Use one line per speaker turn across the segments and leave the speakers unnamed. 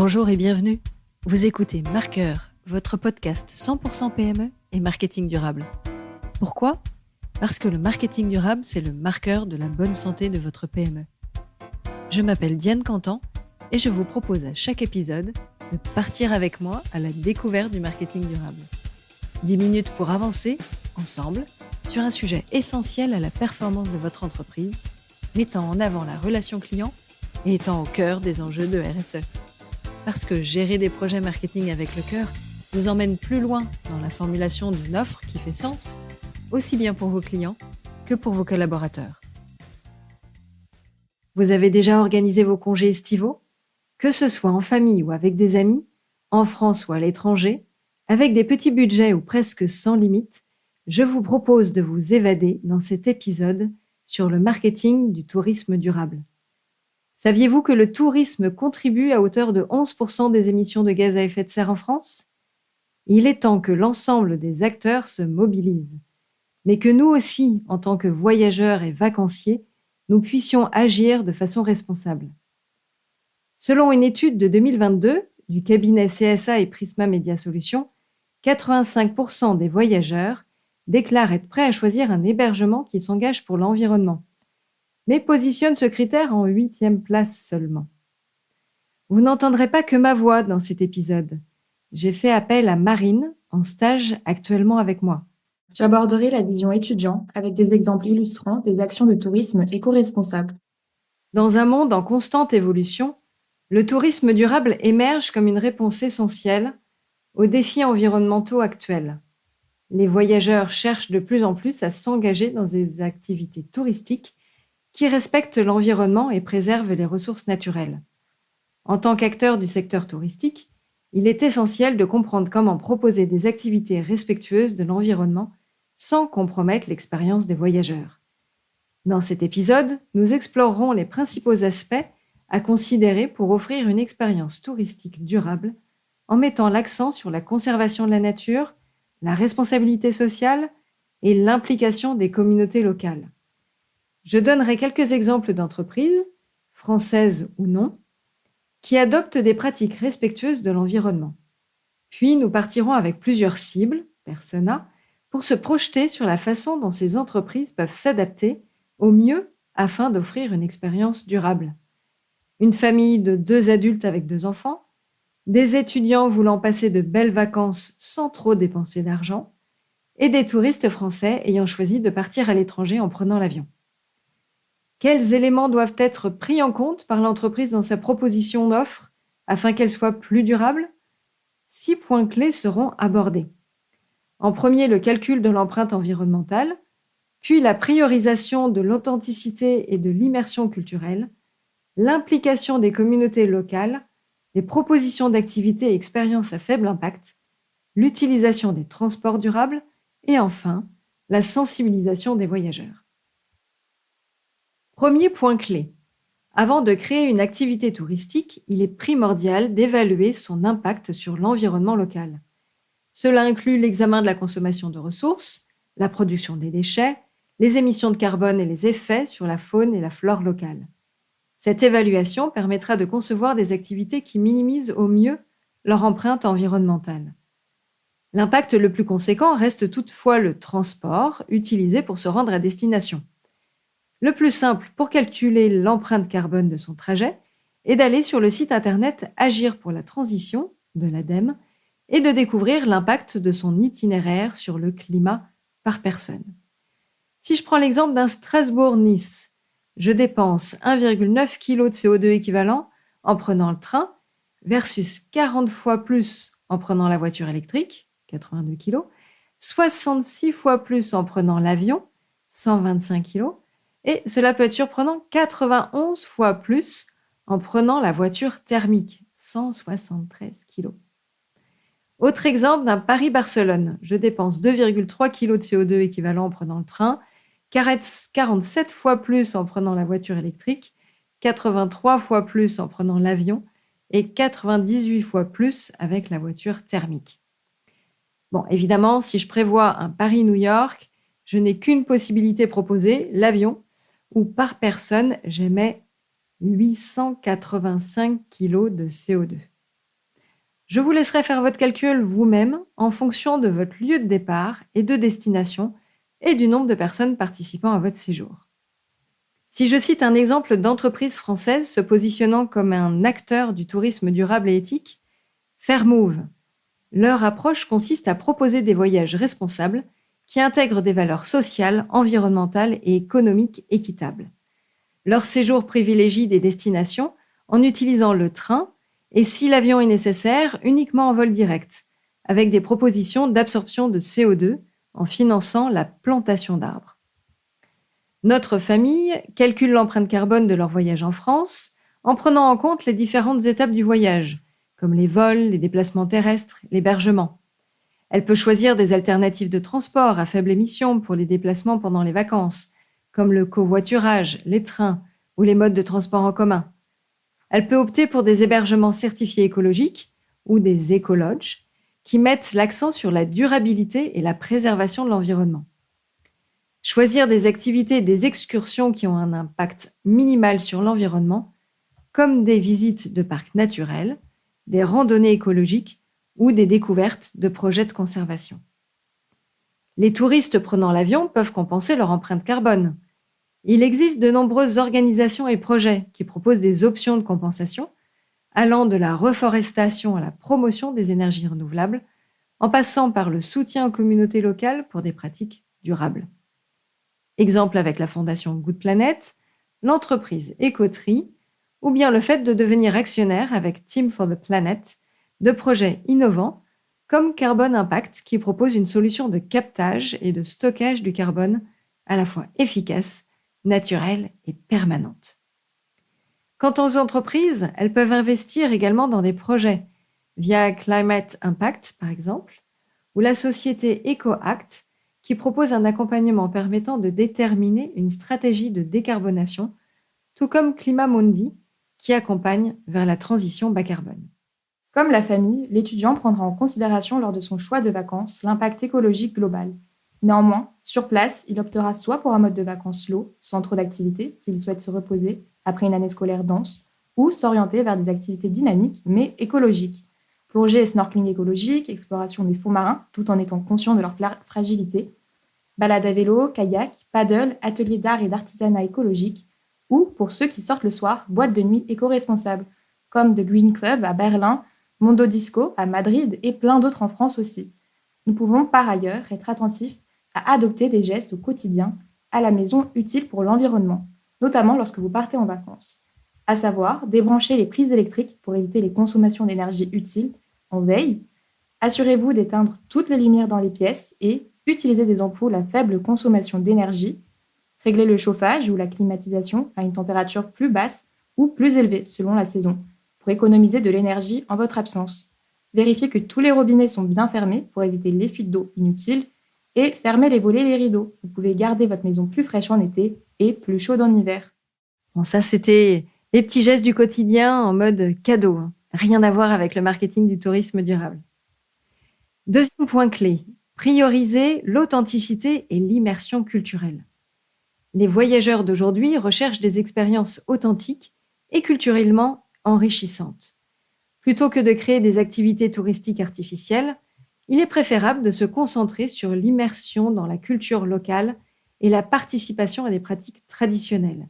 Bonjour et bienvenue. Vous écoutez Marqueur, votre podcast 100% PME et marketing durable. Pourquoi ? Parce que le marketing durable, c'est le marqueur de la bonne santé de votre PME. Je m'appelle Diane Cantan et je vous propose à chaque épisode de partir avec moi à la découverte du marketing durable. 10 minutes pour avancer, ensemble, sur un sujet essentiel à la performance de votre entreprise, mettant en avant la relation client et étant au cœur des enjeux de RSE. Parce que gérer des projets marketing avec le cœur nous emmène plus loin dans la formulation d'une offre qui fait sens, aussi bien pour vos clients que pour vos collaborateurs. Vous avez déjà organisé vos congés estivaux ? Que ce soit en famille ou avec des amis, en France ou à l'étranger, avec des petits budgets ou presque sans limite, je vous propose de vous évader dans cet épisode sur le marketing du tourisme durable. Saviez-vous que le tourisme contribue à hauteur de 11% des émissions de gaz à effet de serre en France ? Il est temps que l'ensemble des acteurs se mobilisent, mais que nous aussi, en tant que voyageurs et vacanciers, nous puissions agir de façon responsable. Selon une étude de 2022 du cabinet CSA et Prisma Media Solutions, 85% des voyageurs déclarent être prêts à choisir un hébergement qui s'engage pour l'environnement, mais positionne ce critère en 8e place seulement. Vous n'entendrez pas que ma voix dans cet épisode. J'ai fait appel à Marine, en stage actuellement avec moi.
J'aborderai la vision étudiant avec des exemples illustrant des actions de tourisme éco-responsable.
Dans un monde en constante évolution, le tourisme durable émerge comme une réponse essentielle aux défis environnementaux actuels. Les voyageurs cherchent de plus en plus à s'engager dans des activités touristiques qui respectent l'environnement et préservent les ressources naturelles. En tant qu'acteur du secteur touristique, il est essentiel de comprendre comment proposer des activités respectueuses de l'environnement sans compromettre l'expérience des voyageurs. Dans cet épisode, nous explorerons les principaux aspects à considérer pour offrir une expérience touristique durable en mettant l'accent sur la conservation de la nature, la responsabilité sociale et l'implication des communautés locales. Je donnerai quelques exemples d'entreprises, françaises ou non, qui adoptent des pratiques respectueuses de l'environnement. Puis nous partirons avec plusieurs cibles, personas, pour se projeter sur la façon dont ces entreprises peuvent s'adapter au mieux afin d'offrir une expérience durable. Une famille de 2 adultes avec 2 enfants, des étudiants voulant passer de belles vacances sans trop dépenser d'argent, et des touristes français ayant choisi de partir à l'étranger en prenant l'avion. Quels éléments doivent être pris en compte par l'entreprise dans sa proposition d'offre afin qu'elle soit plus durable ? 6 points clés seront abordés. En premier, le calcul de l'empreinte environnementale, puis la priorisation de l'authenticité et de l'immersion culturelle, l'implication des communautés locales, les propositions d'activités et expériences à faible impact, l'utilisation des transports durables et enfin, la sensibilisation des voyageurs. Premier point clé. Avant de créer une activité touristique, il est primordial d'évaluer son impact sur l'environnement local. Cela inclut l'examen de la consommation de ressources, la production des déchets, les émissions de carbone et les effets sur la faune et la flore locale. Cette évaluation permettra de concevoir des activités qui minimisent au mieux leur empreinte environnementale. L'impact le plus conséquent reste toutefois le transport utilisé pour se rendre à destination. Le plus simple pour calculer l'empreinte carbone de son trajet est d'aller sur le site internet Agir pour la transition de l'ADEME et de découvrir l'impact de son itinéraire sur le climat par personne. Si je prends l'exemple d'un Strasbourg-Nice, je dépense 1,9 kg de CO2 équivalent en prenant le train versus 40 fois plus en prenant la voiture électrique, 82 kg, 66 fois plus en prenant l'avion, 125 kg, et cela peut être surprenant, 91 fois plus en prenant la voiture thermique, 173 kg. Autre exemple d'un Paris-Barcelone, je dépense 2,3 kg de CO2 équivalent en prenant le train, 47 fois plus en prenant la voiture électrique, 83 fois plus en prenant l'avion et 98 fois plus avec la voiture thermique. Bon, évidemment, si je prévois un Paris-New York, je n'ai qu'une possibilité proposée, l'avion, où par personne, j'émets 885 kg de CO2. Je vous laisserai faire votre calcul vous-même en fonction de votre lieu de départ et de destination et du nombre de personnes participant à votre séjour. Si je cite un exemple d'entreprise française se positionnant comme un acteur du tourisme durable et éthique, Fairmove. Leur approche consiste à proposer des voyages responsables qui intègrent des valeurs sociales, environnementales et économiques équitables. Leur séjour privilégie des destinations en utilisant le train et, si l'avion est nécessaire, uniquement en vol direct, avec des propositions d'absorption de CO2 en finançant la plantation d'arbres. Notre famille calcule l'empreinte carbone de leur voyage en France en prenant en compte les différentes étapes du voyage, comme les vols, les déplacements terrestres, l'hébergement. Elle peut choisir des alternatives de transport à faible émission pour les déplacements pendant les vacances, comme le covoiturage, les trains ou les modes de transport en commun. Elle peut opter pour des hébergements certifiés écologiques ou des écolodges qui mettent l'accent sur la durabilité et la préservation de l'environnement. Choisir des activités et des excursions qui ont un impact minimal sur l'environnement, comme des visites de parcs naturels, des randonnées écologiques ou des découvertes de projets de conservation. Les touristes prenant l'avion peuvent compenser leur empreinte carbone. Il existe de nombreuses organisations et projets qui proposent des options de compensation, allant de la reforestation à la promotion des énergies renouvelables, en passant par le soutien aux communautés locales pour des pratiques durables. Exemple avec la fondation Good Planet, l'entreprise Ecotree, ou bien le fait de devenir actionnaire avec Team for the Planet de projets innovants comme Carbon Impact qui propose une solution de captage et de stockage du carbone à la fois efficace, naturelle et permanente. Quant aux entreprises, elles peuvent investir également dans des projets via Climate Impact par exemple, ou la société EcoAct qui propose un accompagnement permettant de déterminer une stratégie de décarbonation, tout comme Climamundi qui accompagne vers la transition bas carbone.
Comme la famille, l'étudiant prendra en considération lors de son choix de vacances l'impact écologique global. Néanmoins, sur place, il optera soit pour un mode de vacances slow, sans trop d'activités, s'il souhaite se reposer après une année scolaire dense, ou s'orienter vers des activités dynamiques mais écologiques. Plongée et snorkeling écologique, exploration des fonds marins, tout en étant conscient de leur fragilité, balade à vélo, kayak, paddle, atelier d'art et d'artisanat écologique, ou, pour ceux qui sortent le soir, boîte de nuit éco-responsable, comme The Green Club à Berlin, Mondo Disco à Madrid et plein d'autres en France aussi. Nous pouvons par ailleurs être attentifs à adopter des gestes au quotidien, à la maison utiles pour l'environnement, notamment lorsque vous partez en vacances. À savoir, débrancher les prises électriques pour éviter les consommations d'énergie utiles en veille, assurez-vous d'éteindre toutes les lumières dans les pièces et utilisez des ampoules à faible consommation d'énergie, réglez le chauffage ou la climatisation à une température plus basse ou plus élevée selon la saison, pour économiser de l'énergie en votre absence. Vérifiez que tous les robinets sont bien fermés pour éviter les fuites d'eau inutiles et fermez les volets et les rideaux. Vous pouvez garder votre maison plus fraîche en été et plus chaude en hiver.
Bon, ça, c'était les petits gestes du quotidien en mode cadeau. Rien à voir avec le marketing du tourisme durable. Deuxième point clé, prioriser l'authenticité et l'immersion culturelle. Les voyageurs d'aujourd'hui recherchent des expériences authentiques et culturellement enrichissantes. Plutôt que de créer des activités touristiques artificielles, il est préférable de se concentrer sur l'immersion dans la culture locale et la participation à des pratiques traditionnelles.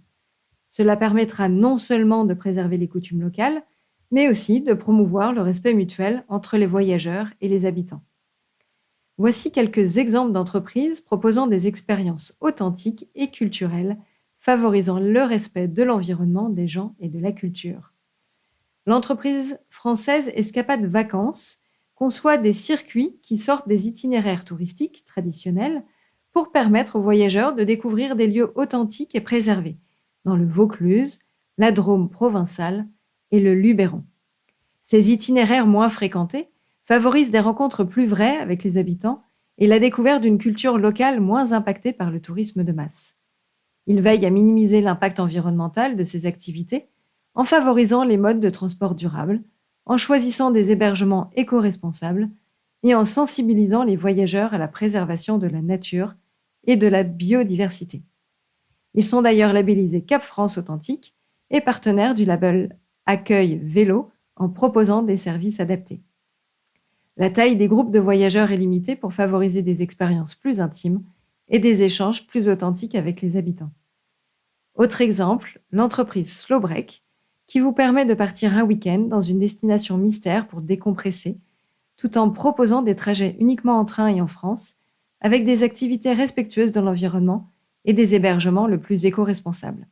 Cela permettra non seulement de préserver les coutumes locales, mais aussi de promouvoir le respect mutuel entre les voyageurs et les habitants. Voici quelques exemples d'entreprises proposant des expériences authentiques et culturelles, favorisant le respect de l'environnement, des gens et de la culture. L'entreprise française Escapades Vacances conçoit des circuits qui sortent des itinéraires touristiques traditionnels pour permettre aux voyageurs de découvrir des lieux authentiques et préservés, dans le Vaucluse, la Drôme provençale et le Luberon. Ces itinéraires moins fréquentés favorisent des rencontres plus vraies avec les habitants et la découverte d'une culture locale moins impactée par le tourisme de masse. Ils veillent à minimiser l'impact environnemental de ces activités en favorisant les modes de transport durables, en choisissant des hébergements éco-responsables et en sensibilisant les voyageurs à la préservation de la nature et de la biodiversité. Ils sont d'ailleurs labellisés Cap France Authentique et partenaires du label Accueil Vélo en proposant des services adaptés. La taille des groupes de voyageurs est limitée pour favoriser des expériences plus intimes et des échanges plus authentiques avec les habitants. Autre exemple, l'entreprise Slowbreak, qui vous permet de partir un week-end dans une destination mystère pour décompresser, tout en proposant des trajets uniquement en train et en France, avec des activités respectueuses de l'environnement et des hébergements le plus éco-responsables.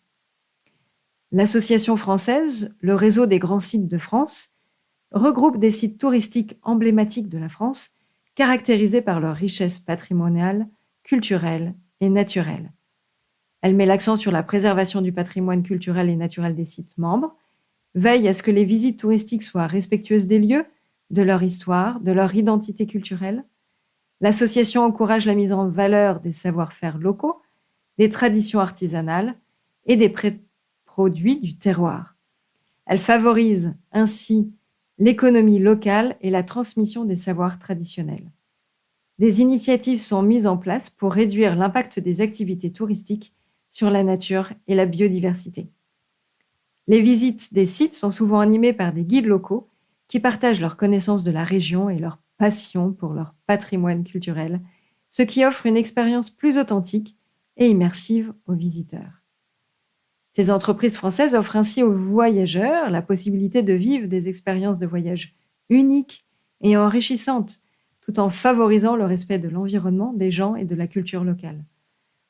L'association française, le réseau des grands sites de France, regroupe des sites touristiques emblématiques de la France, caractérisés par leur richesse patrimoniale, culturelle et naturelle. Elle met l'accent sur la préservation du patrimoine culturel et naturel des sites membres, veille à ce que les visites touristiques soient respectueuses des lieux, de leur histoire, de leur identité culturelle. L'association encourage la mise en valeur des savoir-faire locaux, des traditions artisanales et des produits du terroir. Elle favorise ainsi l'économie locale et la transmission des savoirs traditionnels. Des initiatives sont mises en place pour réduire l'impact des activités touristiques sur la nature et la biodiversité. Les visites des sites sont souvent animées par des guides locaux qui partagent leur connaissance de la région et leur passion pour leur patrimoine culturel, ce qui offre une expérience plus authentique et immersive aux visiteurs. Ces entreprises françaises offrent ainsi aux voyageurs la possibilité de vivre des expériences de voyage uniques et enrichissantes, tout en favorisant le respect de l'environnement, des gens et de la culture locale.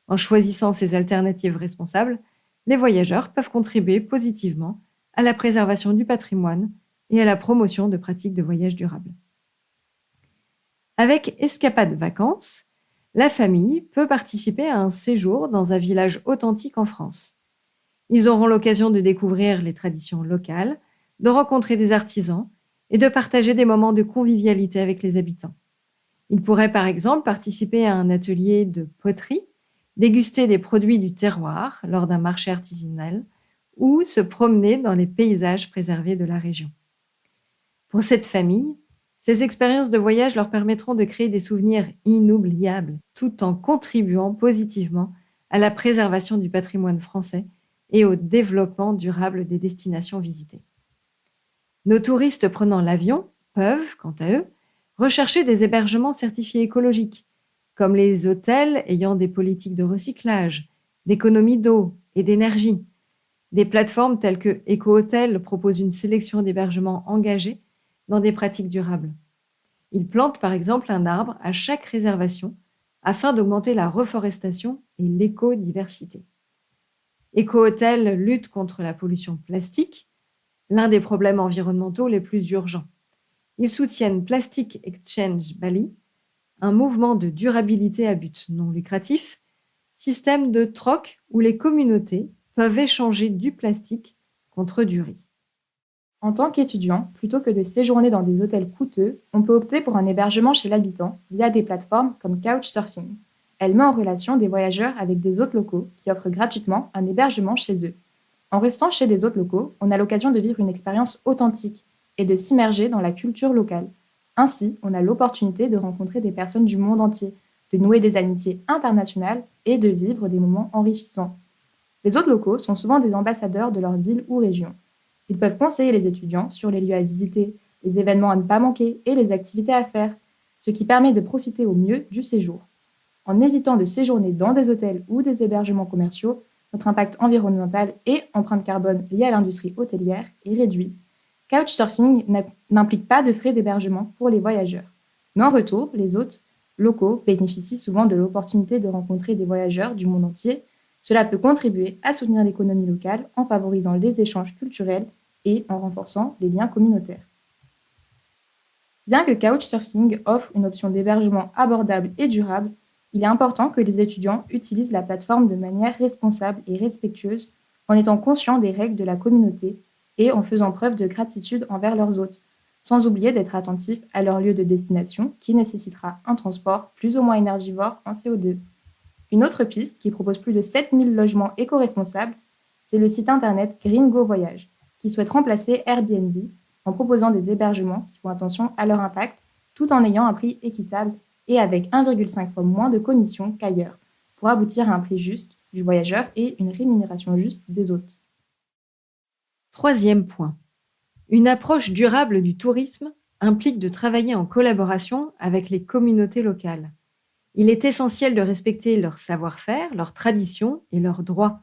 En choisissant ces alternatives responsables, les voyageurs peuvent contribuer positivement à la préservation du patrimoine et à la promotion de pratiques de voyage durables. Avec Escapades Vacances, la famille peut participer à un séjour dans un village authentique en France. Ils auront l'occasion de découvrir les traditions locales, de rencontrer des artisans et de partager des moments de convivialité avec les habitants. Ils pourraient par exemple participer à un atelier de poterie, déguster des produits du terroir lors d'un marché artisanal ou se promener dans les paysages préservés de la région. Pour cette famille, ces expériences de voyage leur permettront de créer des souvenirs inoubliables tout en contribuant positivement à la préservation du patrimoine français et au développement durable des destinations visitées. Nos touristes prenant l'avion peuvent, quant à eux, rechercher des hébergements certifiés écologiques, comme les hôtels ayant des politiques de recyclage, d'économie d'eau et d'énergie. Des plateformes telles que EcoHotel proposent une sélection d'hébergements engagés dans des pratiques durables. Ils plantent par exemple un arbre à chaque réservation afin d'augmenter la reforestation et l'écodiversité. EcoHotel lutte contre la pollution plastique, l'un des problèmes environnementaux les plus urgents. Ils soutiennent Plastic Exchange Bali, un mouvement de durabilité à but non lucratif, système de troc où les communautés peuvent échanger du plastique contre du riz.
En tant qu'étudiant, plutôt que de séjourner dans des hôtels coûteux, on peut opter pour un hébergement chez l'habitant via des plateformes comme Couchsurfing. Elle met en relation des voyageurs avec des hôtes locaux qui offrent gratuitement un hébergement chez eux. En restant chez des hôtes locaux, on a l'occasion de vivre une expérience authentique et de s'immerger dans la culture locale. Ainsi, on a l'opportunité de rencontrer des personnes du monde entier, de nouer des amitiés internationales et de vivre des moments enrichissants. Les hôtes locaux sont souvent des ambassadeurs de leur ville ou région. Ils peuvent conseiller les étudiants sur les lieux à visiter, les événements à ne pas manquer et les activités à faire, ce qui permet de profiter au mieux du séjour. En évitant de séjourner dans des hôtels ou des hébergements commerciaux, notre impact environnemental et empreinte carbone liée à l'industrie hôtelière est réduit. Couchsurfing n'implique pas de frais d'hébergement pour les voyageurs. Mais en retour, les hôtes locaux bénéficient souvent de l'opportunité de rencontrer des voyageurs du monde entier. Cela peut contribuer à soutenir l'économie locale en favorisant les échanges culturels et en renforçant les liens communautaires. Bien que Couchsurfing offre une option d'hébergement abordable et durable, il est important que les étudiants utilisent la plateforme de manière responsable et respectueuse en étant conscients des règles de la communauté et en faisant preuve de gratitude envers leurs hôtes, sans oublier d'être attentifs à leur lieu de destination qui nécessitera un transport plus ou moins énergivore en CO2. Une autre piste qui propose plus de 7000 logements éco-responsables, c'est le site internet Gringo Voyage, qui souhaite remplacer Airbnb en proposant des hébergements qui font attention à leur impact tout en ayant un prix équitable et avec 1,5 fois moins de commissions qu'ailleurs, pour aboutir à un prix juste du voyageur et une rémunération juste des hôtes.
Troisième point. Une approche durable du tourisme implique de travailler en collaboration avec les communautés locales. Il est essentiel de respecter leur savoir-faire, leurs traditions et leurs droits.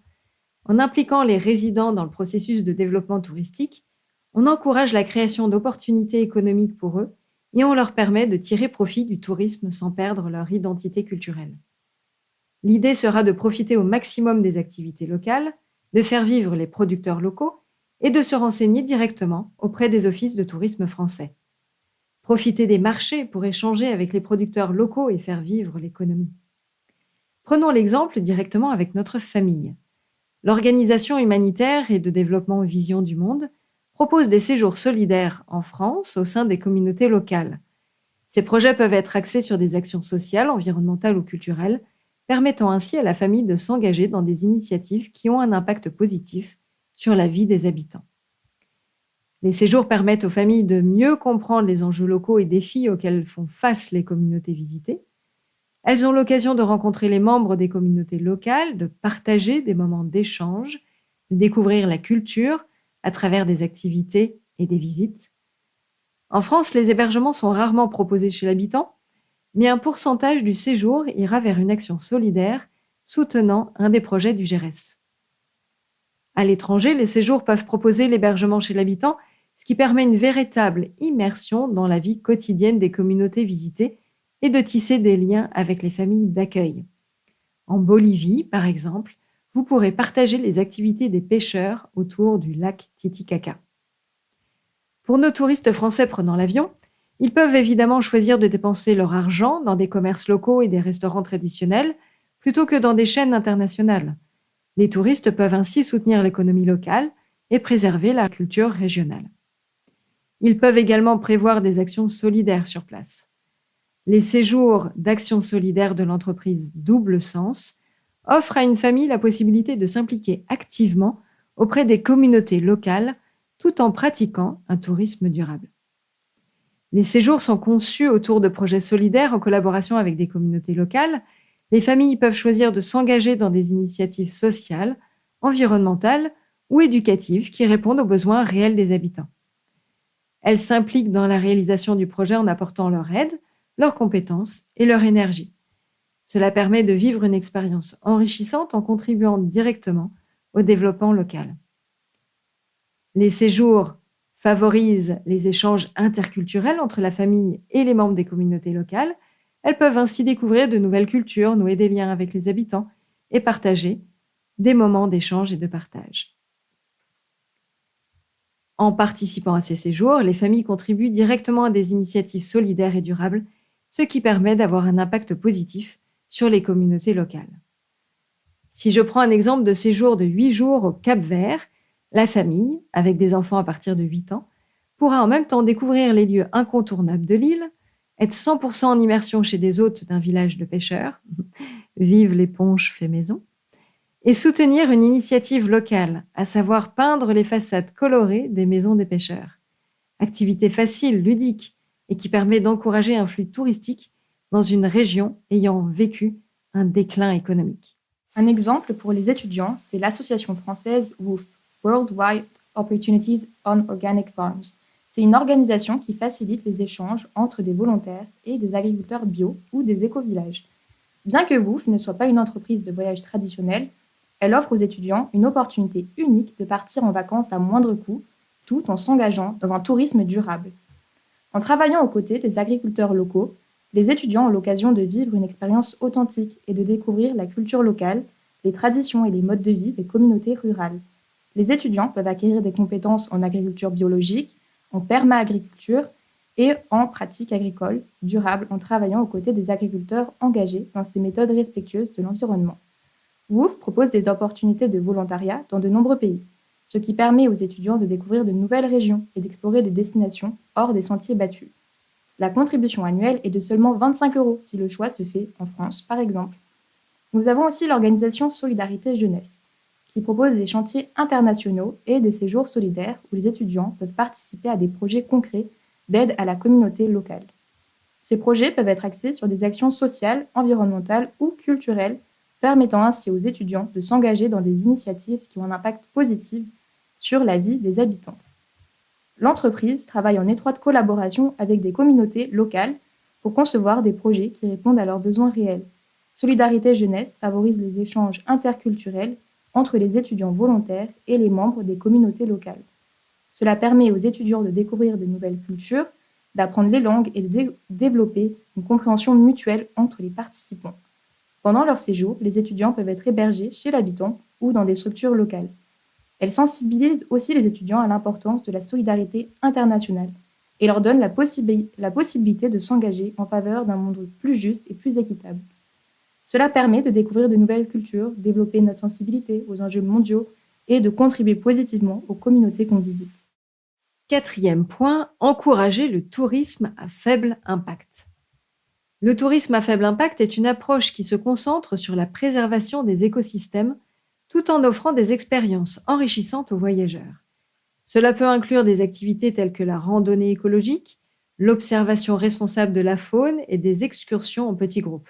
En impliquant les résidents dans le processus de développement touristique, on encourage la création d'opportunités économiques pour eux et on leur permet de tirer profit du tourisme sans perdre leur identité culturelle. L'idée sera de profiter au maximum des activités locales, de faire vivre les producteurs locaux et de se renseigner directement auprès des offices de tourisme français. Profiter des marchés pour échanger avec les producteurs locaux et faire vivre l'économie. Prenons l'exemple directement avec notre famille. L'Organisation humanitaire et de développement Vision du Monde propose des séjours solidaires en France au sein des communautés locales. Ces projets peuvent être axés sur des actions sociales, environnementales ou culturelles, permettant ainsi à la famille de s'engager dans des initiatives qui ont un impact positif sur la vie des habitants. Les séjours permettent aux familles de mieux comprendre les enjeux locaux et défis auxquels font face les communautés visitées. Elles ont l'occasion de rencontrer les membres des communautés locales, de partager des moments d'échange, de découvrir la culture à travers des activités et des visites. En France, les hébergements sont rarement proposés chez l'habitant, mais un pourcentage du séjour ira vers une action solidaire soutenant un des projets du GRS. À l'étranger, les séjours peuvent proposer l'hébergement chez l'habitant, ce qui permet une véritable immersion dans la vie quotidienne des communautés visitées et de tisser des liens avec les familles d'accueil. En Bolivie, par exemple, vous pourrez partager les activités des pêcheurs autour du lac Titicaca. Pour nos touristes français prenant l'avion, ils peuvent évidemment choisir de dépenser leur argent dans des commerces locaux et des restaurants traditionnels plutôt que dans des chaînes internationales. Les touristes peuvent ainsi soutenir l'économie locale et préserver la culture régionale. Ils peuvent également prévoir des actions solidaires sur place. Les séjours d'action solidaire de l'entreprise Double Sens offrent à une famille la possibilité de s'impliquer activement auprès des communautés locales tout en pratiquant un tourisme durable. Les séjours sont conçus autour de projets solidaires en collaboration avec des communautés locales. Les familles peuvent choisir de s'engager dans des initiatives sociales, environnementales ou éducatives qui répondent aux besoins réels des habitants. Elles s'impliquent dans la réalisation du projet en apportant leur aide, leurs compétences et leur énergie. Cela permet de vivre une expérience enrichissante en contribuant directement au développement local. Les séjours favorisent les échanges interculturels entre la famille et les membres des communautés locales. Elles peuvent ainsi découvrir de nouvelles cultures, nouer des liens avec les habitants et partager des moments d'échange et de partage. En participant à ces séjours, les familles contribuent directement à des initiatives solidaires et durables, ce qui permet d'avoir un impact positif sur les communautés locales. Si je prends un exemple de séjour de 8 jours au Cap-Vert, la famille, avec des enfants à partir de 8 ans, pourra en même temps découvrir les lieux incontournables de l'île, être 100% en immersion chez des hôtes d'un village de pêcheurs, vive l'éponge fait maison, et soutenir une initiative locale, à savoir peindre les façades colorées des maisons des pêcheurs. Activité facile, ludique, et qui permet d'encourager un flux touristique dans une région ayant vécu un déclin économique.
Un exemple pour les étudiants, c'est l'association française WOOF, Worldwide Opportunities on Organic Farms. C'est une organisation qui facilite les échanges entre des volontaires et des agriculteurs bio ou des éco-villages. Bien que WOOF ne soit pas une entreprise de voyage traditionnelle, elle offre aux étudiants une opportunité unique de partir en vacances à moindre coût, tout en s'engageant dans un tourisme durable. En travaillant aux côtés des agriculteurs locaux, les étudiants ont l'occasion de vivre une expérience authentique et de découvrir la culture locale, les traditions et les modes de vie des communautés rurales. Les étudiants peuvent acquérir des compétences en agriculture biologique, en perma-agriculture et en pratique agricole durable en travaillant aux côtés des agriculteurs engagés dans ces méthodes respectueuses de l'environnement. WOOF propose des opportunités de volontariat dans de nombreux pays, ce qui permet aux étudiants de découvrir de nouvelles régions et d'explorer des destinations hors des sentiers battus. La contribution annuelle est de seulement 25 € si le choix se fait en France, par exemple. Nous avons aussi l'organisation Solidarité Jeunesse, qui propose des chantiers internationaux et des séjours solidaires où les étudiants peuvent participer à des projets concrets d'aide à la communauté locale. Ces projets peuvent être axés sur des actions sociales, environnementales ou culturelles, permettant ainsi aux étudiants de s'engager dans des initiatives qui ont un impact positif sur la vie des habitants. L'entreprise travaille en étroite collaboration avec des communautés locales pour concevoir des projets qui répondent à leurs besoins réels. Solidarité Jeunesse favorise les échanges interculturels entre les étudiants volontaires et les membres des communautés locales. Cela permet aux étudiants de découvrir de nouvelles cultures, d'apprendre les langues et de développer une compréhension mutuelle entre les participants. Pendant leur séjour, les étudiants peuvent être hébergés chez l'habitant ou dans des structures locales. Elle sensibilise aussi les étudiants à l'importance de la solidarité internationale et leur donne la possibilité de s'engager en faveur d'un monde plus juste et plus équitable. Cela permet de découvrir de nouvelles cultures, développer notre sensibilité aux enjeux mondiaux et de contribuer positivement aux communautés qu'on visite.
4e point, encourager le tourisme à faible impact. Le tourisme à faible impact est une approche qui se concentre sur la préservation des écosystèmes tout en offrant des expériences enrichissantes aux voyageurs. Cela peut inclure des activités telles que la randonnée écologique, l'observation responsable de la faune et des excursions en petits groupes.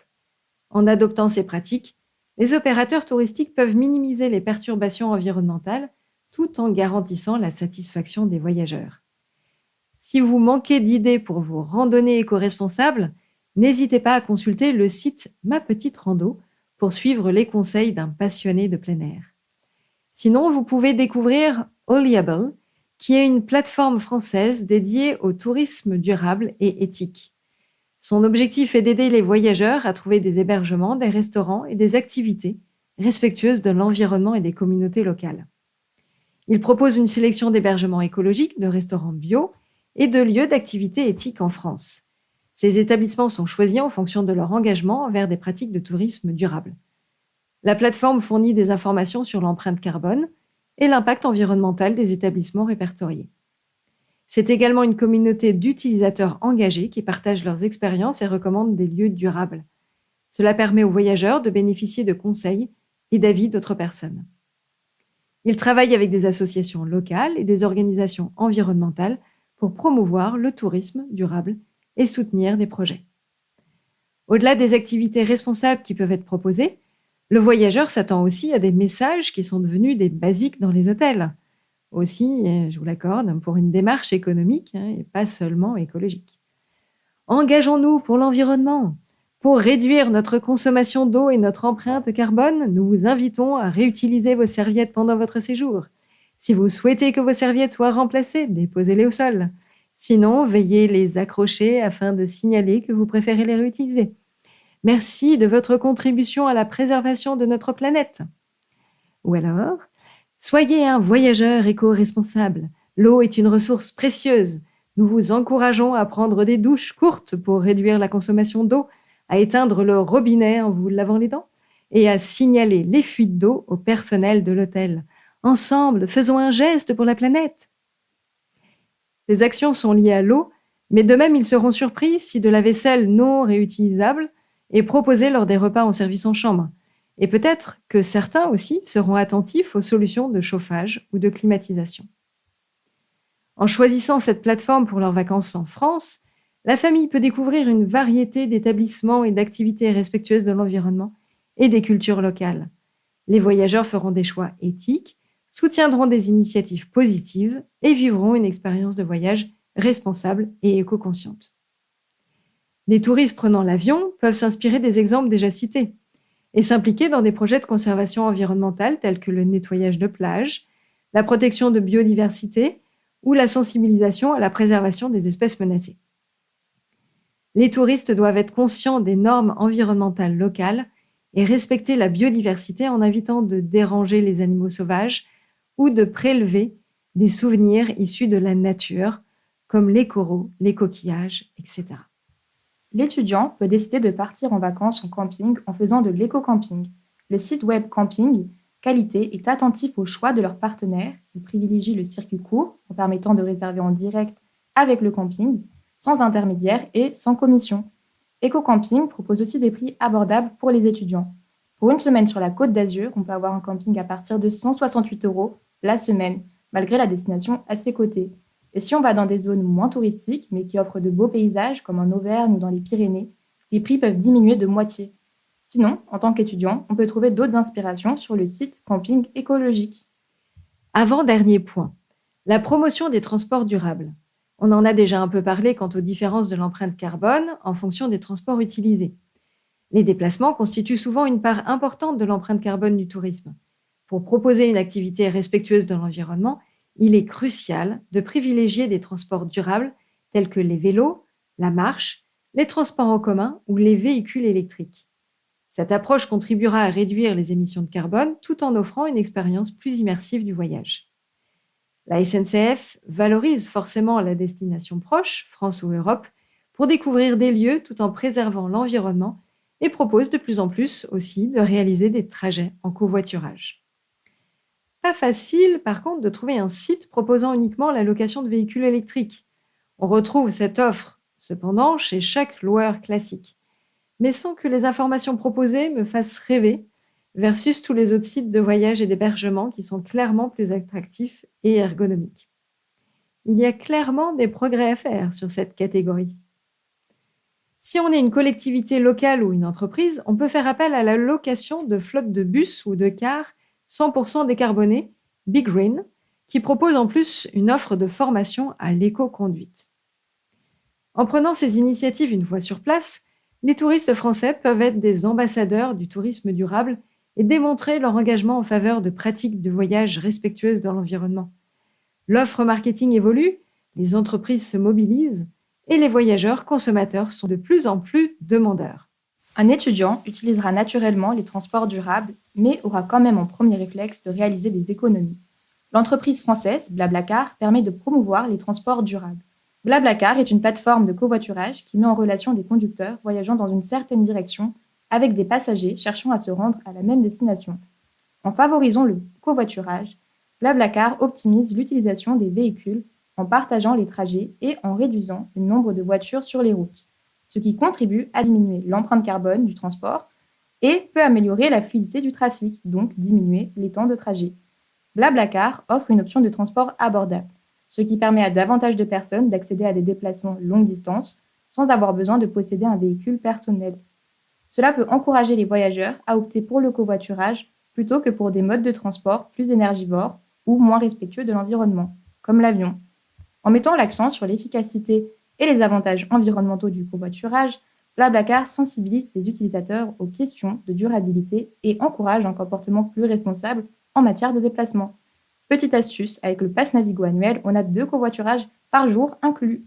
En adoptant ces pratiques, les opérateurs touristiques peuvent minimiser les perturbations environnementales tout en garantissant la satisfaction des voyageurs. Si vous manquez d'idées pour vos randonnées éco-responsables, n'hésitez pas à consulter le site Ma Petite Rando pour suivre les conseils d'un passionné de plein air. Sinon, vous pouvez découvrir Alliable, qui est une plateforme française dédiée au tourisme durable et éthique. Son objectif est d'aider les voyageurs à trouver des hébergements, des restaurants et des activités respectueuses de l'environnement et des communautés locales. Il propose une sélection d'hébergements écologiques, de restaurants bio et de lieux d'activités éthiques en France. Ces établissements sont choisis en fonction de leur engagement envers des pratiques de tourisme durable. La plateforme fournit des informations sur l'empreinte carbone et l'impact environnemental des établissements répertoriés. C'est également une communauté d'utilisateurs engagés qui partagent leurs expériences et recommandent des lieux durables. Cela permet aux voyageurs de bénéficier de conseils et d'avis d'autres personnes. Ils travaillent avec des associations locales et des organisations environnementales pour promouvoir le tourisme durable et soutenir des projets. Au-delà des activités responsables qui peuvent être proposées, le voyageur s'attend aussi à des messages qui sont devenus des basiques dans les hôtels. Aussi, je vous l'accorde, pour une démarche économique et pas seulement écologique. Engageons-nous pour l'environnement. Pour réduire notre consommation d'eau et notre empreinte carbone, nous vous invitons à réutiliser vos serviettes pendant votre séjour. Si vous souhaitez que vos serviettes soient remplacées, déposez-les au sol. Sinon, veillez les accrocher afin de signaler que vous préférez les réutiliser. Merci de votre contribution à la préservation de notre planète. Ou alors, soyez un voyageur éco-responsable. L'eau est une ressource précieuse. Nous vous encourageons à prendre des douches courtes pour réduire la consommation d'eau, à éteindre le robinet en vous lavant les dents et à signaler les fuites d'eau au personnel de l'hôtel. Ensemble, faisons un geste pour la planète. Ces actions sont liées à l'eau, mais de même, ils seront surpris si de la vaisselle non réutilisable est proposée lors des repas en service en chambre. Et peut-être que certains aussi seront attentifs aux solutions de chauffage ou de climatisation. En choisissant cette plateforme pour leurs vacances en France, la famille peut découvrir une variété d'établissements et d'activités respectueuses de l'environnement et des cultures locales. Les voyageurs feront des choix éthiques, soutiendront des initiatives positives et vivront une expérience de voyage responsable et éco-consciente. Les touristes prenant l'avion peuvent s'inspirer des exemples déjà cités et s'impliquer dans des projets de conservation environnementale tels que le nettoyage de plages, la protection de biodiversité ou la sensibilisation à la préservation des espèces menacées. Les touristes doivent être conscients des normes environnementales locales et respecter la biodiversité en évitant de déranger les animaux sauvages ou de prélever des souvenirs issus de la nature, comme les coraux, les coquillages, etc.
L'étudiant peut décider de partir en vacances en camping en faisant de l'éco-camping. Le site web Camping Qualité est attentif au choix de leurs partenaires. Il privilégie le circuit court en permettant de réserver en direct avec le camping, sans intermédiaire et sans commission. Eco-camping propose aussi des prix abordables pour les étudiants. Pour une semaine sur la Côte d'Azur, on peut avoir un camping à partir de 168 € la semaine, malgré la destination à ses côtés. Et si on va dans des zones moins touristiques, mais qui offrent de beaux paysages, comme en Auvergne ou dans les Pyrénées, les prix peuvent diminuer de moitié. Sinon, en tant qu'étudiant, on peut trouver d'autres inspirations sur le site Camping Écologique.
Avant-dernier point, La promotion des transports durables. On en a déjà un peu parlé quant aux différences de l'empreinte carbone en fonction des transports utilisés. Les déplacements constituent souvent une part importante de l'empreinte carbone du tourisme. Pour proposer une activité respectueuse de l'environnement, il est crucial de privilégier des transports durables tels que les vélos, la marche, les transports en commun ou les véhicules électriques. Cette approche contribuera à réduire les émissions de carbone tout en offrant une expérience plus immersive du voyage. La SNCF valorise forcément la destination proche, France ou Europe, pour découvrir des lieux tout en préservant l'environnement et propose de plus en plus aussi de réaliser des trajets en covoiturage. Pas facile, par contre, de trouver un site proposant uniquement la location de véhicules électriques. On retrouve cette offre, cependant, chez chaque loueur classique, mais sans que les informations proposées me fassent rêver, versus tous les autres sites de voyage et d'hébergement qui sont clairement plus attractifs et ergonomiques. Il y a clairement des progrès à faire sur cette catégorie. Si on est une collectivité locale ou une entreprise, on peut faire appel à la location de flottes de bus ou de cars 100% décarbonés, Big Green, qui propose en plus une offre de formation à l'éco-conduite. En prenant ces initiatives une fois sur place, les touristes français peuvent être des ambassadeurs du tourisme durable et démontrer leur engagement en faveur de pratiques de voyage respectueuses de l'environnement. L'offre marketing évolue, les entreprises se mobilisent et les voyageurs consommateurs sont de plus en plus demandeurs.
Un étudiant utilisera naturellement les transports durables, mais aura quand même en premier réflexe de réaliser des économies. L'entreprise française Blablacar permet de promouvoir les transports durables. Blablacar est une plateforme de covoiturage qui met en relation des conducteurs voyageant dans une certaine direction avec des passagers cherchant à se rendre à la même destination. En favorisant le covoiturage, Blablacar optimise l'utilisation des véhicules en partageant les trajets et en réduisant le nombre de voitures sur les routes, ce qui contribue à diminuer l'empreinte carbone du transport et peut améliorer la fluidité du trafic, donc diminuer les temps de trajet. Blablacar offre une option de transport abordable, ce qui permet à davantage de personnes d'accéder à des déplacements longue distance sans avoir besoin de posséder un véhicule personnel. Cela peut encourager les voyageurs à opter pour le covoiturage plutôt que pour des modes de transport plus énergivores ou moins respectueux de l'environnement, comme l'avion. En mettant l'accent sur l'efficacité et les avantages environnementaux du covoiturage, Blablacar sensibilise ses utilisateurs aux questions de durabilité et encourage un comportement plus responsable en matière de déplacement. Petite astuce, avec le pass Navigo annuel, on a 2 covoiturages par jour inclus.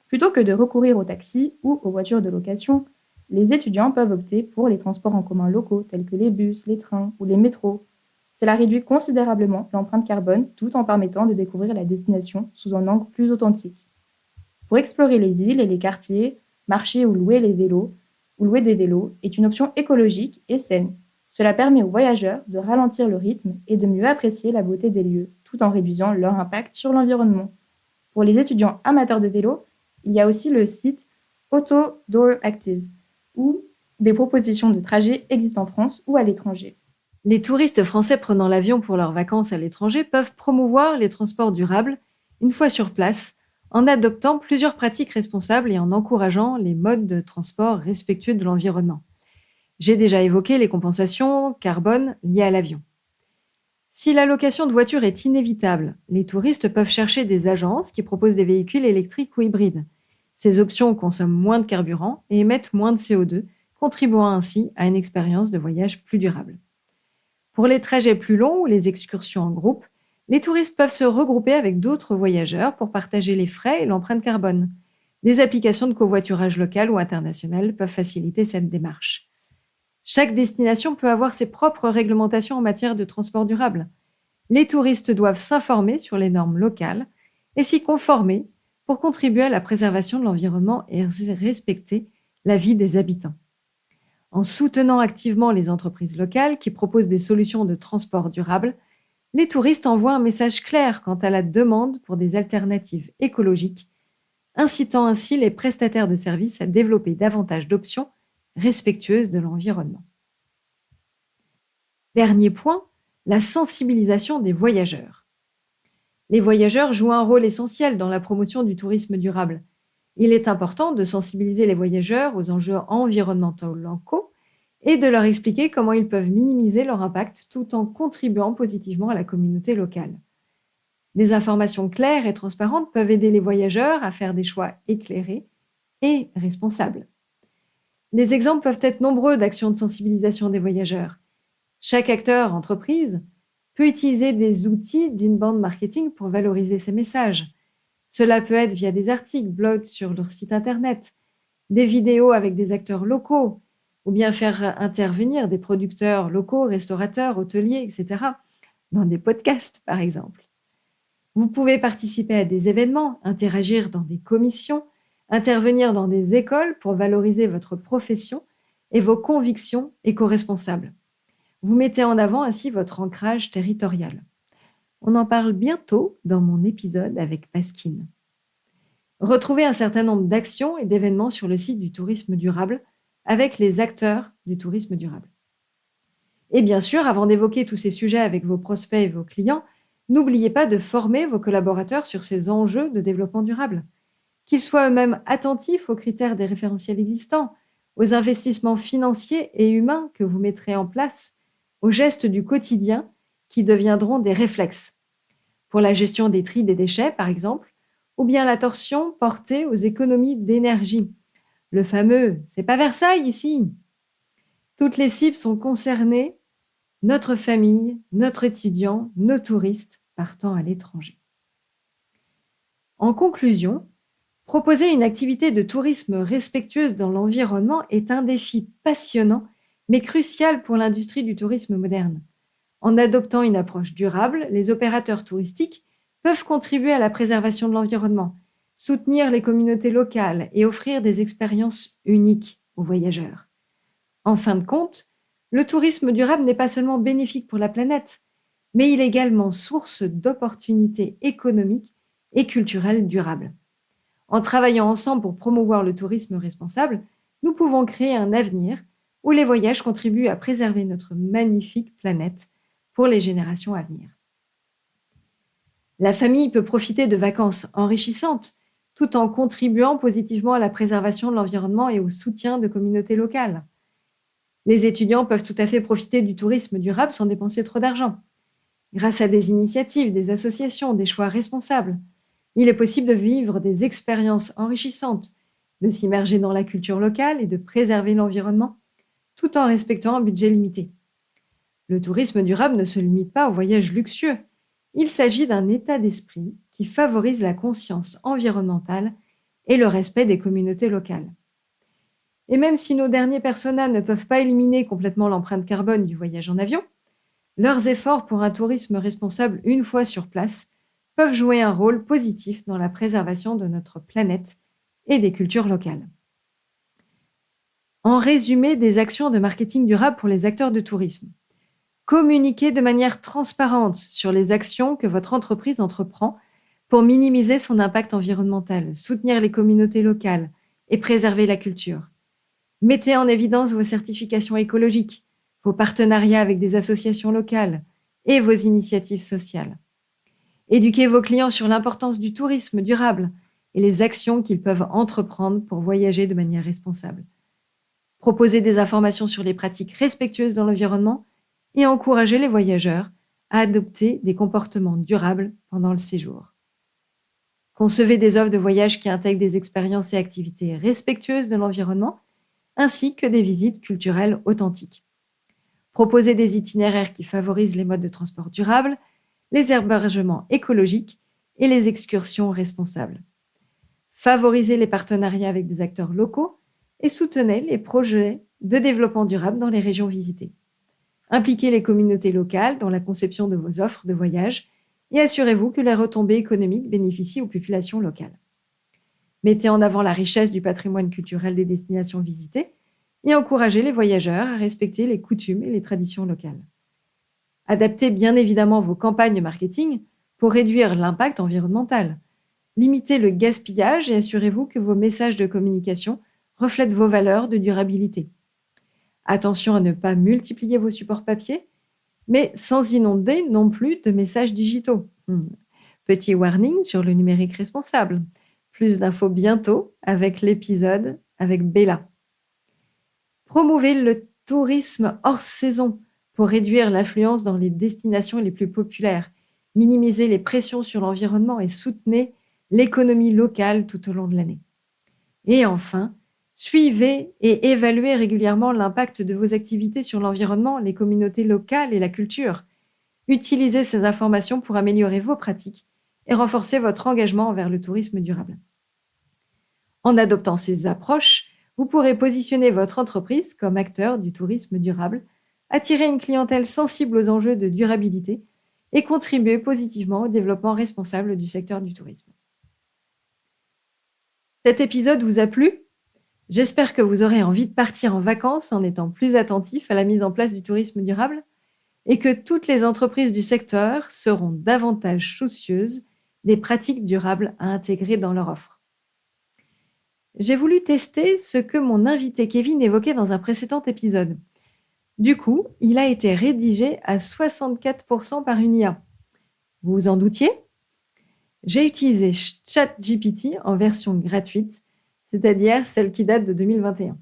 Plutôt que de recourir aux taxis ou aux voitures de location, les étudiants peuvent opter pour les transports en commun locaux tels que les bus, les trains ou les métros. Cela réduit considérablement l'empreinte carbone tout en permettant de découvrir la destination sous un angle plus authentique. Pour explorer les villes et les quartiers, marcher ou louer des vélos est une option écologique et saine. Cela permet aux voyageurs de ralentir le rythme et de mieux apprécier la beauté des lieux tout en réduisant leur impact sur l'environnement. Pour les étudiants amateurs de vélo, il y a aussi le site Auto Door Active, où des propositions de trajets existent en France ou à l'étranger.
Les touristes français prenant l'avion pour leurs vacances à l'étranger peuvent promouvoir les transports durables une fois sur place en adoptant plusieurs pratiques responsables et en encourageant les modes de transport respectueux de l'environnement. J'ai déjà évoqué les compensations carbone liées à l'avion. Si la location de voitures est inévitable, les touristes peuvent chercher des agences qui proposent des véhicules électriques ou hybrides. Ces options consomment moins de carburant et émettent moins de CO2, contribuant ainsi à une expérience de voyage plus durable. Pour les trajets plus longs ou les excursions en groupe, les touristes peuvent se regrouper avec d'autres voyageurs pour partager les frais et l'empreinte carbone. Des applications de covoiturage local ou international peuvent faciliter cette démarche. Chaque destination peut avoir ses propres réglementations en matière de transport durable. Les touristes doivent s'informer sur les normes locales et s'y conformer pour contribuer à la préservation de l'environnement et respecter la vie des habitants. En soutenant activement les entreprises locales qui proposent des solutions de transport durable, les touristes envoient un message clair quant à la demande pour des alternatives écologiques, incitant ainsi les prestataires de services à développer davantage d'options respectueuses de l'environnement. Dernier point, la sensibilisation des voyageurs. Les voyageurs jouent un rôle essentiel dans la promotion du tourisme durable. Il est important de sensibiliser les voyageurs aux enjeux environnementaux locaux et de leur expliquer comment ils peuvent minimiser leur impact tout en contribuant positivement à la communauté locale. Des informations claires et transparentes peuvent aider les voyageurs à faire des choix éclairés et responsables. Les exemples peuvent être nombreux d'actions de sensibilisation des voyageurs. Chaque acteur, entreprise, peut utiliser des outils d'inbound marketing pour valoriser ses messages. Cela peut être via des articles, blogs sur leur site internet, des vidéos avec des acteurs locaux, ou bien faire intervenir des producteurs locaux, restaurateurs, hôteliers, etc., dans des podcasts, par exemple. Vous pouvez participer à des événements, interagir dans des commissions, intervenir dans des écoles pour valoriser votre profession et vos convictions éco-responsables. Vous mettez en avant ainsi votre ancrage territorial. On en parle bientôt dans mon épisode avec Pasquine. Retrouvez un certain nombre d'actions et d'événements sur le site du tourisme durable avec les acteurs du tourisme durable. Et bien sûr, avant d'évoquer tous ces sujets avec vos prospects et vos clients, n'oubliez pas de former vos collaborateurs sur ces enjeux de développement durable. Qu'ils soient eux-mêmes attentifs aux critères des référentiels existants, aux investissements financiers et humains que vous mettrez en place, aux gestes du quotidien qui deviendront des réflexes. Pour la gestion des tris des déchets, par exemple, ou bien l'attention portée aux économies d'énergie. Le fameux « c'est pas Versailles ici ». Toutes les cibles sont concernées, notre famille, notre étudiant, nos touristes partant à l'étranger. En conclusion, proposer une activité de tourisme respectueuse dans l'environnement est un défi passionnant, mais crucial pour l'industrie du tourisme moderne. En adoptant une approche durable, les opérateurs touristiques peuvent contribuer à la préservation de l'environnement, soutenir les communautés locales et offrir des expériences uniques aux voyageurs. En fin de compte, le tourisme durable n'est pas seulement bénéfique pour la planète, mais il est également source d'opportunités économiques et culturelles durables. En travaillant ensemble pour promouvoir le tourisme responsable, nous pouvons créer un avenir où les voyages contribuent à préserver notre magnifique planète pour les générations à venir. La famille peut profiter de vacances enrichissantes tout en contribuant positivement à la préservation de l'environnement et au soutien de communautés locales. Les étudiants peuvent tout à fait profiter du tourisme durable sans dépenser trop d'argent. Grâce à des initiatives, des associations, des choix responsables, il est possible de vivre des expériences enrichissantes, de s'immerger dans la culture locale et de préserver l'environnement tout en respectant un budget limité. Le tourisme durable ne se limite pas aux voyages luxueux. Il s'agit d'un état d'esprit qui favorise la conscience environnementale et le respect des communautés locales. Et même si nos derniers personas ne peuvent pas éliminer complètement l'empreinte carbone du voyage en avion, leurs efforts pour un tourisme responsable une fois sur place peuvent jouer un rôle positif dans la préservation de notre planète et des cultures locales. En résumé, des actions de marketing durable pour les acteurs de tourisme. Communiquez de manière transparente sur les actions que votre entreprise entreprend pour minimiser son impact environnemental, soutenir les communautés locales et préserver la culture. Mettez en évidence vos certifications écologiques, vos partenariats avec des associations locales et vos initiatives sociales. Éduquez vos clients sur l'importance du tourisme durable et les actions qu'ils peuvent entreprendre pour voyager de manière responsable. Proposez des informations sur les pratiques respectueuses dans l'environnement et encouragez les voyageurs à adopter des comportements durables pendant le séjour. Concevez des offres de voyage qui intègrent des expériences et activités respectueuses de l'environnement, ainsi que des visites culturelles authentiques. Proposez des itinéraires qui favorisent les modes de transport durables, les hébergements écologiques et les excursions responsables. Favorisez les partenariats avec des acteurs locaux et soutenez les projets de développement durable dans les régions visitées. Impliquez les communautés locales dans la conception de vos offres de voyage et assurez-vous que les retombées économiques bénéficient aux populations locales. Mettez en avant la richesse du patrimoine culturel des destinations visitées et encouragez les voyageurs à respecter les coutumes et les traditions locales. Adaptez bien évidemment vos campagnes marketing pour réduire l'impact environnemental. Limitez le gaspillage et assurez-vous que vos messages de communication reflètent vos valeurs de durabilité. Attention à ne pas multiplier vos supports papier, mais sans inonder non plus de messages digitaux. Petit warning sur le numérique responsable. Plus d'infos bientôt avec l'épisode avec Bella. Promouvez le tourisme hors saison pour réduire l'affluence dans les destinations les plus populaires minimisez les pressions sur l'environnement et soutenez l'économie locale tout au long de l'année. Et enfin, suivez et évaluez régulièrement l'impact de vos activités sur l'environnement, les communautés locales et la culture. Utilisez ces informations pour améliorer vos pratiques et renforcer votre engagement envers le tourisme durable. En adoptant ces approches, vous pourrez positionner votre entreprise comme acteur du tourisme durable, attirer une clientèle sensible aux enjeux de durabilité et contribuer positivement au développement responsable du secteur du tourisme. Cet épisode vous a plu ? J'espère que vous aurez envie de partir en vacances en étant plus attentif à la mise en place du tourisme durable et que toutes les entreprises du secteur seront davantage soucieuses des pratiques durables à intégrer dans leur offre. J'ai voulu tester ce que mon invité Kevin évoquait dans un précédent épisode. Du coup, il a été rédigé à 64% par une IA. Vous vous en doutiez ? J'ai utilisé ChatGPT en version gratuite, c'est-à-dire celle qui date de 2021.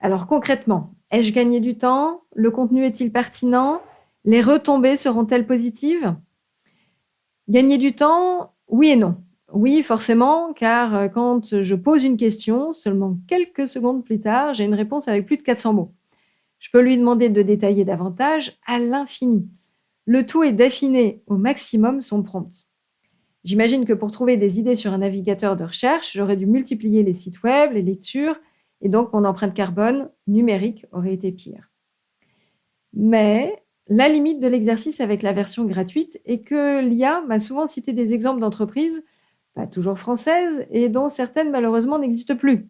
Alors concrètement, ai-je gagné du temps ? Le contenu est-il pertinent ? Les retombées seront-elles positives ? Gagner du temps, oui et non. Oui, forcément, car quand je pose une question, seulement quelques secondes plus tard, j'ai une réponse avec plus de 400 mots. Je peux lui demander de détailler davantage à l'infini. Le tout est d'affiner au maximum son prompt. J'imagine que pour trouver des idées sur un navigateur de recherche, j'aurais dû multiplier les sites web, les lectures, et donc mon empreinte carbone numérique aurait été pire. Mais la limite de l'exercice avec la version gratuite est que l'IA m'a souvent cité des exemples d'entreprises, pas toujours françaises, et dont certaines malheureusement n'existent plus.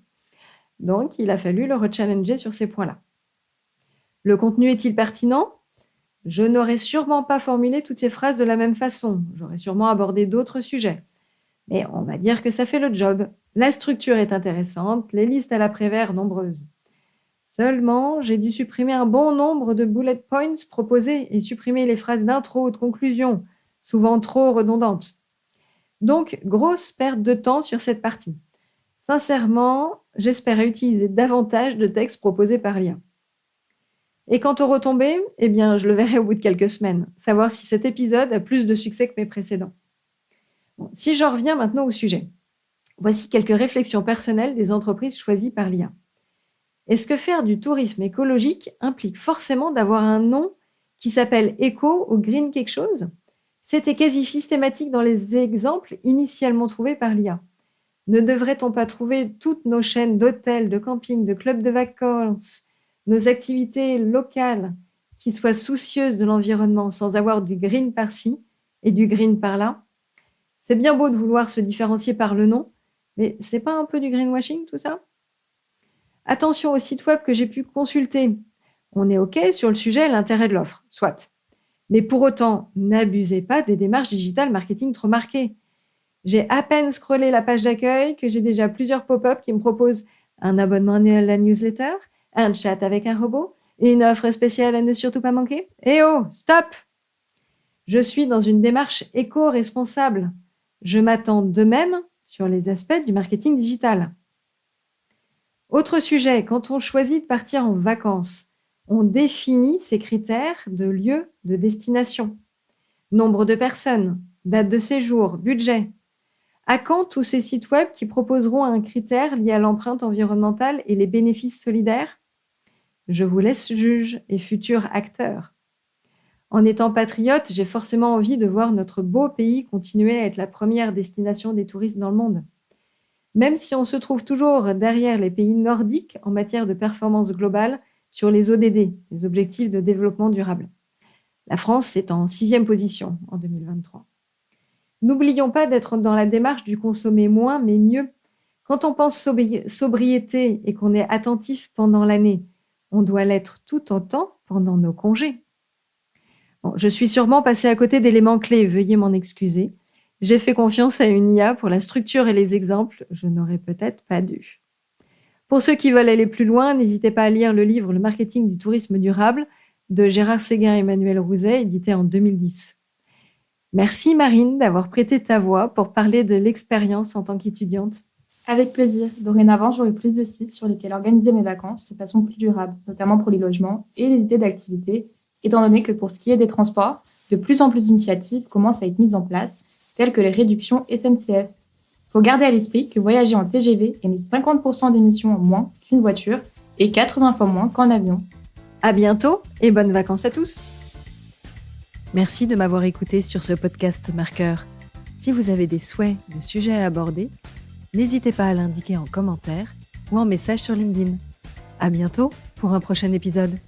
Donc, il a fallu le rechallenger sur ces points-là. Le contenu est-il pertinent ? Je n'aurais sûrement pas formulé toutes ces phrases de la même façon. J'aurais sûrement abordé d'autres sujets. Mais on va dire que ça fait le job. La structure est intéressante, les listes à l'après-vert nombreuses. Seulement, j'ai dû supprimer un bon nombre de bullet points proposés et supprimer les phrases d'intro ou de conclusion, souvent trop redondantes. Donc, grosse perte de temps sur cette partie. Sincèrement, j'espérais utiliser davantage de textes proposés par l'IA. Et quant aux retombées, eh bien, je le verrai au bout de quelques semaines, savoir si cet épisode a plus de succès que mes précédents. Bon, si j'en reviens maintenant au sujet, voici quelques réflexions personnelles des entreprises choisies par l'IA. Est-ce que faire du tourisme écologique implique forcément d'avoir un nom qui s'appelle éco ou green quelque chose ? C'était quasi systématique dans les exemples initialement trouvés par l'IA. Ne devrait-on pas trouver toutes nos chaînes d'hôtels, de camping, de clubs de vacances, nos activités locales qui soient soucieuses de l'environnement sans avoir du green par-ci et du green par-là ? C'est bien beau de vouloir se différencier par le nom, mais c'est pas un peu du greenwashing tout ça ? Attention aux sites web que j'ai pu consulter. On est OK sur le sujet et l'intérêt de l'offre, soit. Mais pour autant, n'abusez pas des démarches digital marketing trop marquées. J'ai à peine scrollé la page d'accueil que j'ai déjà plusieurs pop-up qui me proposent un abonnement à la newsletter, un chat avec un robot et une offre spéciale à ne surtout pas manquer. Eh oh, stop ! Je suis dans une démarche éco-responsable. Je m'attends de même sur les aspects du marketing digital. Autre sujet, quand on choisit de partir en vacances, on définit ses critères de lieu, de destination. Nombre de personnes, date de séjour, budget. À quand tous ces sites web qui proposeront un critère lié à l'empreinte environnementale et les bénéfices solidaires ? Je vous laisse juge et futur acteur. En étant patriote, j'ai forcément envie de voir notre beau pays continuer à être la première destination des touristes dans le monde. Même si on se trouve toujours derrière les pays nordiques en matière de performance globale sur les ODD, les objectifs de développement durable. La France est en 6e position en 2023. N'oublions pas d'être dans la démarche du consommer moins mais mieux. Quand on pense sobriété et qu'on est attentif pendant l'année, on doit l'être tout autant pendant nos congés. Bon, je suis sûrement passée à côté d'éléments clés, veuillez m'en excuser. J'ai fait confiance à une IA pour la structure et les exemples, je n'aurais peut-être pas dû. Pour ceux qui veulent aller plus loin, n'hésitez pas à lire le livre « Le marketing du tourisme durable » de Gérard Séguin et Emmanuel Rouzet, édité en 2010. Merci Marine d'avoir prêté ta voix pour parler de l'expérience en tant qu'étudiante.
Avec plaisir. Dorénavant, j'aurai plus de sites sur lesquels organiser mes vacances de façon plus durable, notamment pour les logements et les idées d'activités, étant donné que pour ce qui est des transports, de plus en plus d'initiatives commencent à être mises en place, telles que les réductions SNCF. Il faut garder à l'esprit que voyager en TGV émet 50% d'émissions en moins qu'une voiture et 80 fois moins qu'en avion.
À bientôt et bonnes vacances à tous. Merci de m'avoir écouté sur ce podcast marqueur. Si vous avez des souhaits de sujets à aborder, n'hésitez pas à l'indiquer en commentaire ou en message sur LinkedIn. À bientôt pour un prochain épisode.